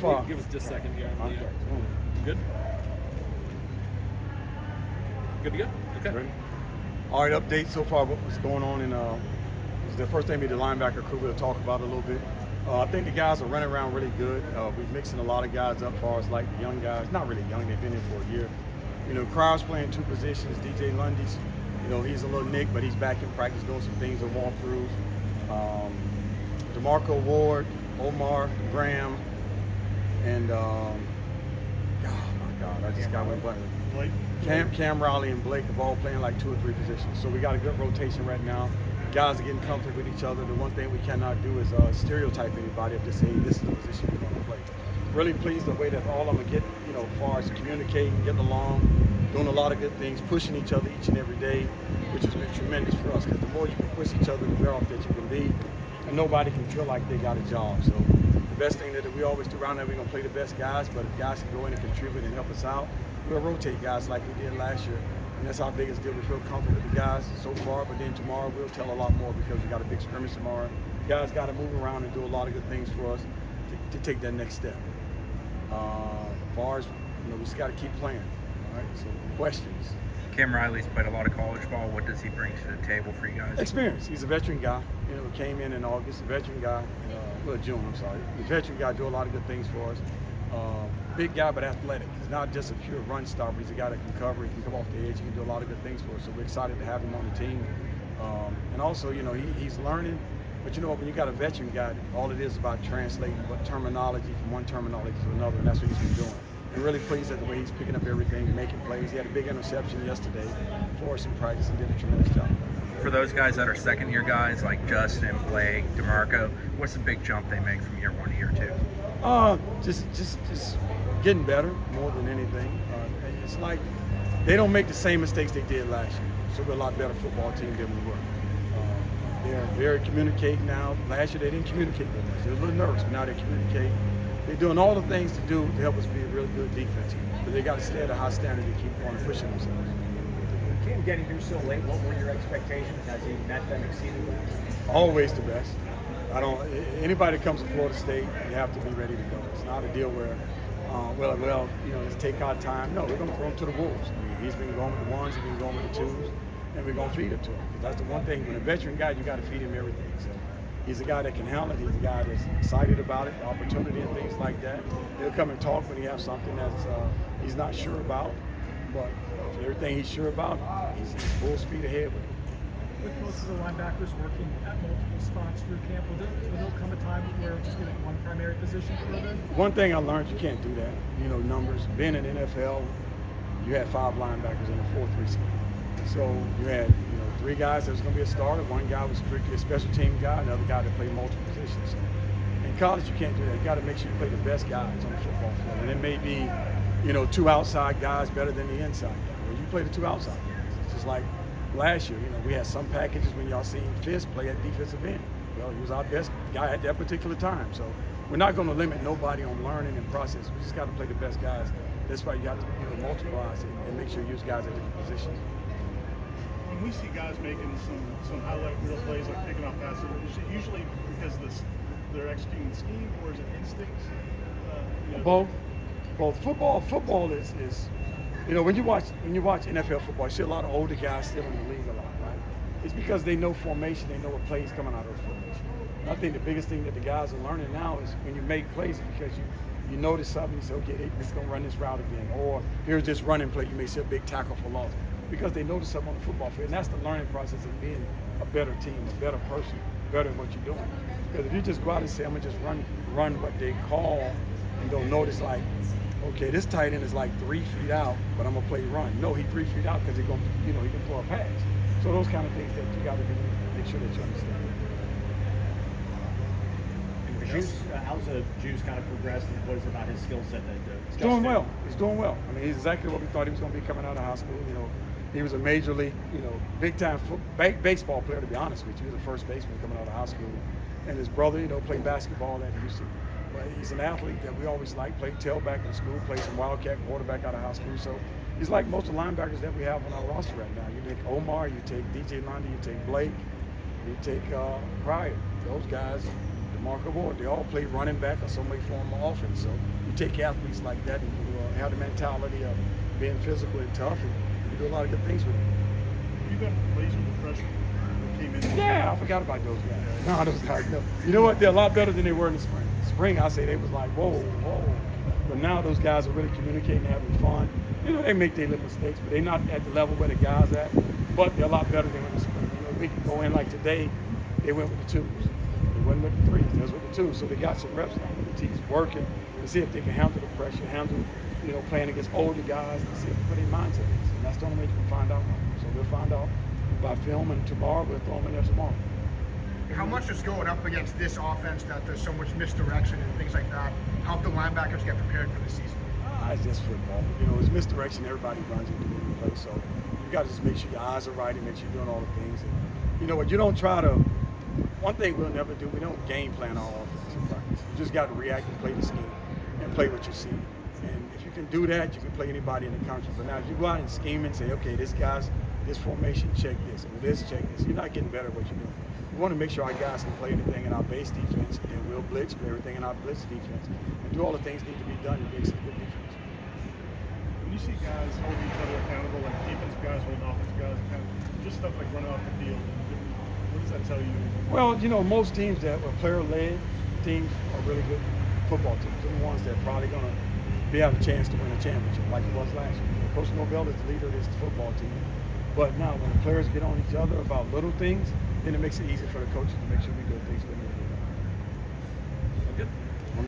Give us just a second here. Good? Good to go? Okay. Ready? All right, update so far what's going on in it's the first thing we did the linebacker crew. We'll talk about it a little bit. I think the guys are running around really good. We're mixing a lot of guys up as far as like young guys. Not really young, they've been here for a year. You know, Crow's playing two positions. DJ Lundy's, you know, he's a little nick, but he's back in practice doing some things and walkthroughs. DeMarco Ward, Omar, Graham, and oh my God, I just got one button. Blake. Cam Riley and Blake are all playing like 2 or 3 positions. So we got a good rotation right now. Guys are getting comfortable with each other. The one thing we cannot do is stereotype anybody of just saying this is the position we're going to play. Really pleased the way that all of them are getting, you know, as far as communicating, getting along, doing a lot of good things, pushing each other each and every day, which has been tremendous for us because the more you can push each other, the better off that you can be. And nobody can feel like they got a job. So the best thing that we always do around there, we're going to play the best guys, but if guys can go in and contribute and help us out, we'll rotate guys like we did last year. And that's our biggest deal. We feel comfortable with the guys so far, but then tomorrow we'll tell a lot more because we got a big scrimmage tomorrow. Guys got to move around and do a lot of good things for us to take that next step. As far as, you know, we just got to keep playing. All right, so questions. Cam Riley's played a lot of college ball. What does he bring to the table for you guys? Experience. He's a veteran guy. You know, came in August, a veteran guy. June, I'm sorry. The veteran guy do a lot of good things for us. Big guy, but athletic. He's not just a pure run stopper. He's a guy that can cover. He can come off the edge. He can do a lot of good things for us. So we're excited to have him on the team. And also, you know, he's learning. But you know, when you got a veteran guy, all it is about translating what terminology from one terminology to another, and that's what he's been doing. And really pleased at the way he's picking up everything, making plays. He had a big interception yesterday for us in practice and did a tremendous job. For those guys that are second-year guys like Justin, Blake, DeMarco, what's the big jump they make from year 1 to year 2? Just getting better more than anything. It's like they don't make the same mistakes they did last year. So we're a lot better football team than we were. They're very communicating now. Last year they didn't communicate that much. They were a little nervous, but now they communicate. They're doing all the things to do to help us be a really good defense. But they got to stay at a high standard and keep on pushing themselves. Cam getting here so late, what were your expectations? Has he met them, exceeded them? Always the best. Anybody that comes to Florida State, you have to be ready to go. It's not a deal where, you know, let's take our time. No, we're going to throw him to the wolves. I mean, he's been going with the ones, he's been going with the twos, and we're going to feed it to him. That's the one thing. When a veteran guy, you got to feed him everything. So he's a guy that can handle it. He's a guy that's excited about it, the opportunity and things like that. He'll come and talk when he has something that's he's not sure about. But if everything he's sure about, he's full speed ahead with it. With most of the linebackers working at multiple spots through camp, will there come a time where just getting one primary position for them? One thing I learned, you can't do that. You know, numbers. Being in the NFL, you had 5 linebackers in a 4-3 scheme. So you had, you know, 3 guys that was going to be a starter. 1 guy was strictly a special team guy. Another guy that played multiple positions. So in college, you can't do that. You got to make sure you play the best guys on the football field. And it may be, you know, 2 outside guys better than the inside guy. Well, you play the 2 outside guys. It's just like last year, you know, we had some packages when y'all seen Fisk play at defensive end. Well, he was our best guy at that particular time. So we're not going to limit nobody on learning and process. We just got to play the best guys. That's why you have to, you know, multiply and make sure you use guys at different positions. When we see guys making some highlight reel plays like picking off passes, is it usually because they're executing the scheme, or is it instincts? You know? Both. Football is you know, when you watch NFL football, you see a lot of older guys still in the league a lot, right? It's because they know formation, they know what plays coming out of those formations. And I think the biggest thing that the guys are learning now is when you make plays, because you notice something, you say, okay, they're going to run this route again, or here's this running play, you may see a big tackle for loss, because they notice something on the football field. And that's the learning process of being a better team, a better person, better at what you're doing. Because if you just go out and say, I'm going to just run what they call, and don't notice like, okay, this tight end is like 3 feet out, but I'm gonna play run. No, he's 3 feet out because he can throw a pass. So those kind of things that you got to make sure that you understand. How's Juice kind of progressed, and what is it about his skill set that He's doing well. He's doing well. I mean, he's exactly what we thought he was going to be coming out of high school. You know, he was a major league, you know, big time baseball player. To be honest with you, he was a first baseman coming out of high school, and his brother, you know, played basketball at Houston. But he's an athlete that we always liked. Played tailback in school, played some wildcat quarterback out of high school. So he's like most of the linebackers that we have on our roster right now. You take Omar, you take DJ Lundy, you take Blake, you take Cryer. Those guys, Marco Ward. They all play running back or some way form of offense. So you take athletes like that and you have the mentality of being physical and tough, and you do a lot of good things with them. You got pleased with the freshmen that came in? Yeah, I forgot about those guys. No, those guys. No. You know what? They're a lot better than they were in the spring. Spring, I say they was like, whoa. But now those guys are really communicating, having fun. You know, they make their little mistakes, but they're not at the level where the guys at. But they're a lot better than in the spring. You know, we can go in like today, they went with the twos. They went with the threes. They was with the twos. So they got some reps now with the teams working to see if they can handle the pressure, playing against older guys, and see if what their mindset is. And that's the only way you can find out. So we'll find out by film, and tomorrow we'll throw them in there tomorrow. How much does going up against this offense that there's so much misdirection and things like that help the linebackers get prepared for the season? It's just football. You know, it's misdirection. Everybody runs into the play. So you got to just make sure your eyes are right and make sure you're doing all the things. And you know what? You don't try to. One thing we'll never do, we don't game plan our offense in practice. You just got to react and play the scheme and play what you see. And if you can do that, you can play anybody in the country. But now if you go out and scheme and say, okay, this formation, check this, and this, check this, you're not getting better at what you're doing. We want to make sure our guys can play everything in our base defense, and then we'll blitz, play everything in our blitz defense, and do all the things that need to be done to make some good defense. When you see guys holding each other accountable, like defensive guys holding offensive guys accountable, just stuff like running off the field, what does that tell you? Well, you know, most teams that are player-led teams are really good football teams. They're the ones that are probably going to have a chance to win a championship like it was last year. Coach Norvell is the leader of this football team. But now when the players get on each other about little things, then it makes it easy for the coaches to make sure we do things we need to do.